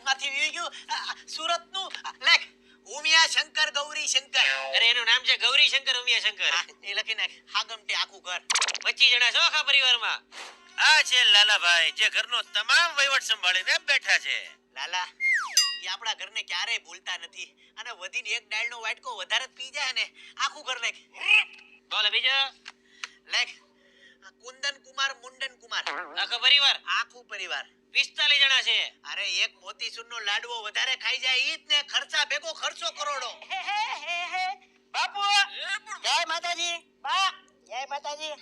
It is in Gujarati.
માંથી વી ગયું સુરત નું લેખ ઉમિયા શંકર ગૌરી શંકર. અરે એનું નામ છે ગૌરી શંકર ઉમિયા શંકર. એ લખી નાખ હાગમટે આખું ઘર. 25 જણા છો આખા પરિવારમાં. આ છે લાલાભાઈ જે ઘરનો તમામ વહીવટ સંભાળીને બેઠા છે. લાલા એ આપણા ઘરને ક્યારેય ભૂલતા નથી અને વધીને એક ડાળનો વાટકો વધારે જ પી જાય ને આખું ઘર લેખ. બોલો બીજો. લેખ કુંદન કુમાર મુંડન કુમાર આખો પરિવાર આખું પરિવાર 45 જણા છે. અરે એક મોતીચૂરનો લાડવો વધારે ખાઈ જાય ઈ જ ને ખર્ચા ભેગો ખર્ચો કરોડો. બાપુ જય માતાજી બા જય માતાજી